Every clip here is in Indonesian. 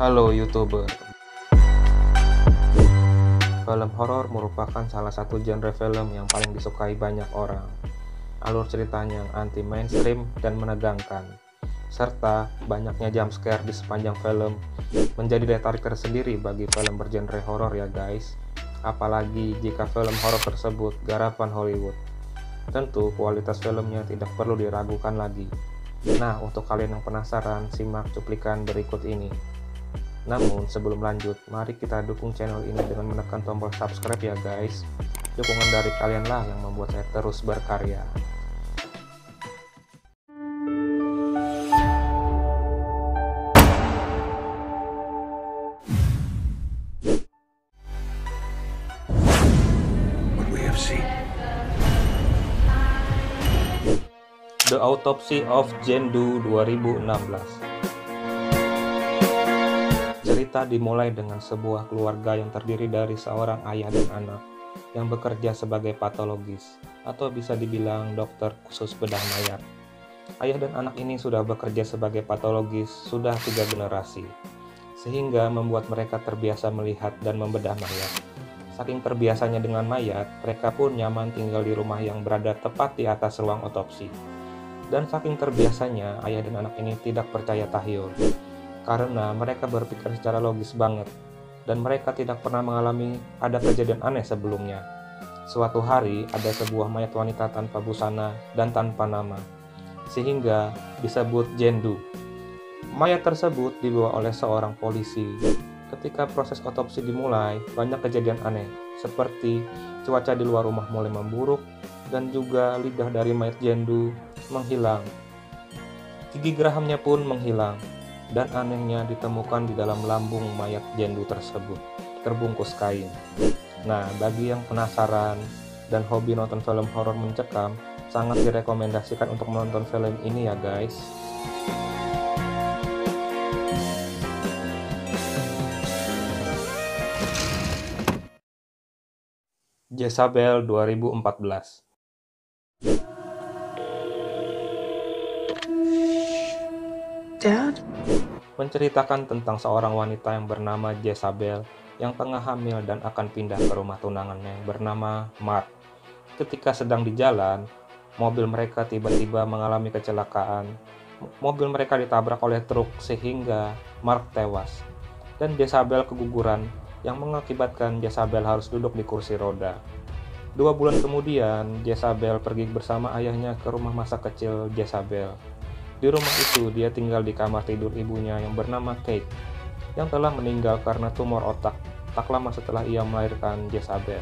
Halo YouTuber. Film horor merupakan salah satu genre film yang paling disukai banyak orang. Alur ceritanya yang anti-mainstream dan menegangkan, serta banyaknya jump scare di sepanjang film menjadi daya tarik tersendiri bagi film bergenre horor ya guys. Apalagi jika film horor tersebut garapan Hollywood. Tentu kualitas filmnya tidak perlu diragukan lagi. Nah, untuk kalian yang penasaran, simak cuplikan berikut ini. Namun sebelum lanjut, mari kita dukung channel ini dengan menekan tombol subscribe ya guys. Dukungan dari kalian lah yang membuat saya terus berkarya. What we have seen. The Autopsy of Jane Doe 2016. Cerita dimulai dengan sebuah keluarga yang terdiri dari seorang ayah dan anak yang bekerja sebagai patologis, atau bisa dibilang dokter khusus bedah mayat. Ayah dan anak ini sudah bekerja sebagai patologis sudah 3 generasi, sehingga membuat mereka terbiasa melihat dan membedah mayat. Saking terbiasanya dengan mayat, mereka pun nyaman tinggal di rumah yang berada tepat di atas ruang otopsi. Dan saking terbiasanya, ayah dan anak ini tidak percaya tahyul, karena mereka berpikir secara logis banget, dan mereka tidak pernah mengalami ada kejadian aneh sebelumnya. Suatu hari, ada sebuah mayat wanita tanpa busana dan tanpa nama, sehingga disebut Jane Doe. Mayat tersebut dibawa oleh seorang polisi. Ketika proses otopsi dimulai, banyak kejadian aneh, seperti cuaca di luar rumah mulai memburuk, dan juga lidah dari mayat Jane Doe menghilang. Gigi gerahamnya pun menghilang. Dan anehnya ditemukan di dalam lambung mayat Jane Doe tersebut, terbungkus kain. Nah, bagi yang penasaran dan hobi nonton film horor mencekam, sangat direkomendasikan untuk menonton film ini ya guys. Jezabel 2014. Dad? Menceritakan tentang seorang wanita yang bernama Jezabel yang tengah hamil dan akan pindah ke rumah tunangannya yang bernama Mark. Ketika sedang di jalan, mobil mereka tiba-tiba mengalami kecelakaan. Mobil mereka ditabrak oleh truk sehingga Mark tewas. Dan Jezabel keguguran yang mengakibatkan Jezabel harus duduk di kursi roda. 2 bulan kemudian, Jezabel pergi bersama ayahnya ke rumah masa kecil Jezabel. Di rumah itu, dia tinggal di kamar tidur ibunya yang bernama Kate, yang telah meninggal karena tumor otak tak lama setelah ia melahirkan Jezabel.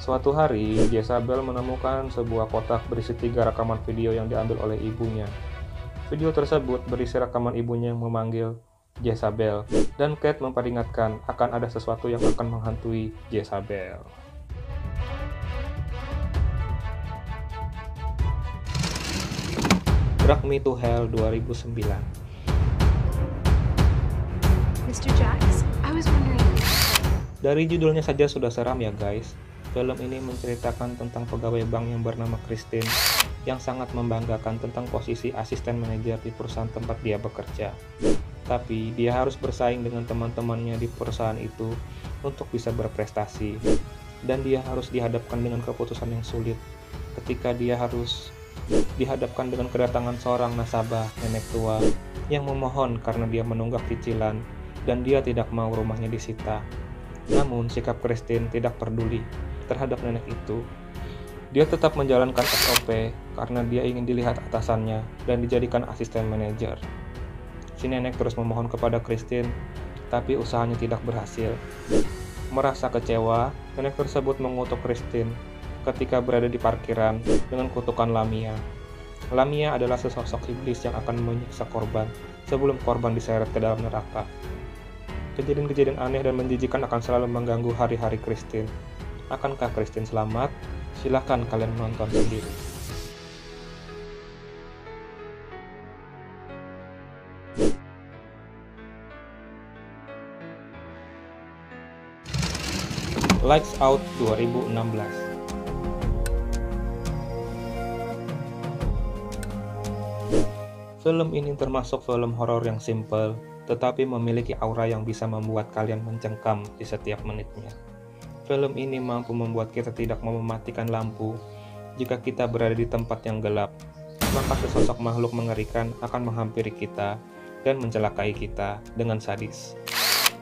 Suatu hari, Jezabel menemukan sebuah kotak berisi 3 rekaman video yang diambil oleh ibunya. Video tersebut berisi rekaman ibunya yang memanggil Jezabel, dan Kate memperingatkan akan ada sesuatu yang akan menghantui Jezabel. Drag Me to Hell 2009. Mr. Jax, I was wondering. Dari judulnya saja sudah seram ya guys. Film ini menceritakan tentang pegawai bank yang bernama Christine yang sangat membanggakan tentang posisi asisten manajer di perusahaan tempat dia bekerja. Tapi dia harus bersaing dengan teman-temannya di perusahaan itu untuk bisa berprestasi. Dan dia harus dihadapkan dengan keputusan yang sulit ketika dia harus dihadapkan dengan kedatangan seorang nasabah nenek tua yang memohon karena dia menunggak cicilan dan dia tidak mau rumahnya disita. Namun sikap Christine tidak peduli terhadap nenek itu. Dia tetap menjalankan SOP karena dia ingin dilihat atasannya dan dijadikan asisten manajer. Si nenek terus memohon kepada Christine, tapi usahanya tidak berhasil. Merasa kecewa, nenek tersebut mengutuk Christine ketika berada di parkiran dengan kutukan Lamia. Lamia adalah sesosok iblis yang akan menyiksa korban sebelum korban diseret ke dalam neraka. Kejadian-kejadian aneh dan menjijikan akan selalu mengganggu hari-hari Christine. Akankah Christine selamat? Silahkan kalian menonton sendiri. Lights Out 2016. Film ini termasuk film horor yang simple, tetapi memiliki aura yang bisa membuat kalian mencengkam di setiap menitnya. Film ini mampu membuat kita tidak mau mematikan lampu jika kita berada di tempat yang gelap, maka sesosok makhluk mengerikan akan menghampiri kita dan mencelakai kita dengan sadis.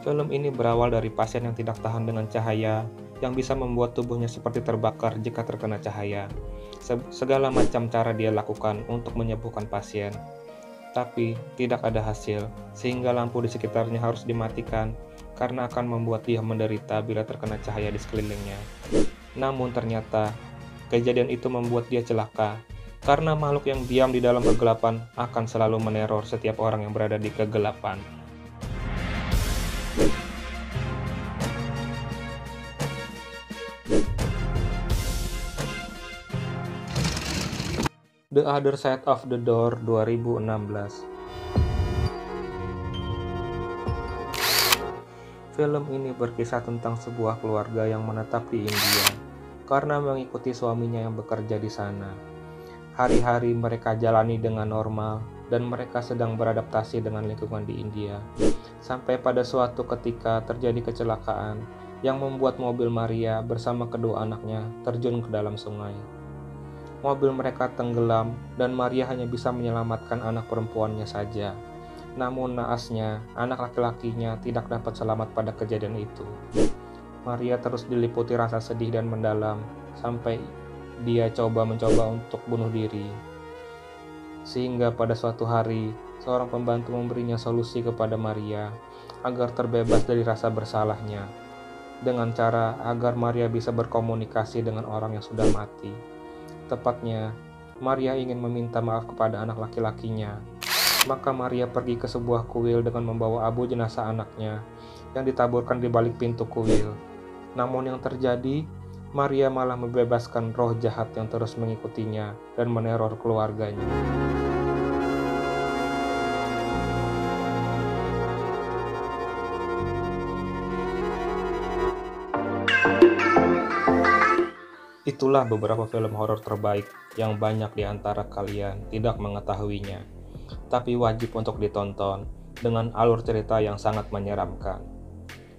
Film ini berawal dari pasien yang tidak tahan dengan cahaya, yang bisa membuat tubuhnya seperti terbakar jika terkena cahaya. Segala macam cara dia lakukan untuk menyembuhkan pasien, tapi tidak ada hasil, sehingga lampu di sekitarnya harus dimatikan karena akan membuat dia menderita bila terkena cahaya di sekelilingnya. Namun ternyata, kejadian itu membuat dia celaka, karena makhluk yang diam di dalam kegelapan akan selalu meneror setiap orang yang berada di kegelapan. The Other Side of the Door 2016. Film ini berkisah tentang sebuah keluarga yang menetap di India karena mengikuti suaminya yang bekerja di sana. Hari-hari mereka jalani dengan normal dan mereka sedang beradaptasi dengan lingkungan di India. Sampai pada suatu ketika terjadi kecelakaan yang membuat mobil Maria bersama kedua anaknya terjun ke dalam sungai. Mobil mereka tenggelam dan Maria hanya bisa menyelamatkan anak perempuannya saja. Namun naasnya, anak laki-lakinya tidak dapat selamat pada kejadian itu. Maria terus diliputi rasa sedih dan mendalam, sampai dia mencoba untuk bunuh diri. Sehingga pada suatu hari, seorang pembantu memberinya solusi kepada Maria, agar terbebas dari rasa bersalahnya, dengan cara agar Maria bisa berkomunikasi dengan orang yang sudah mati. Tepatnya, Maria ingin meminta maaf kepada anak laki-lakinya. Maka Maria pergi ke sebuah kuil dengan membawa abu jenazah anaknya yang ditaburkan di balik pintu kuil. Namun yang terjadi, Maria malah membebaskan roh jahat yang terus mengikutinya dan meneror keluarganya. Itulah beberapa film horor terbaik yang banyak di antara kalian tidak mengetahuinya, tapi wajib untuk ditonton dengan alur cerita yang sangat menyeramkan.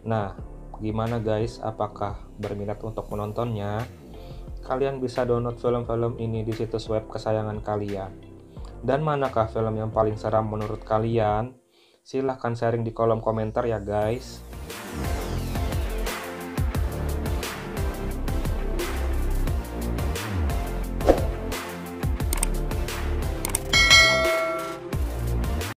Nah, gimana guys? Apakah berminat untuk menontonnya? Kalian bisa download film-film ini di situs web kesayangan kalian. Dan manakah film yang paling seram menurut kalian? Silahkan sharing di kolom komentar ya guys.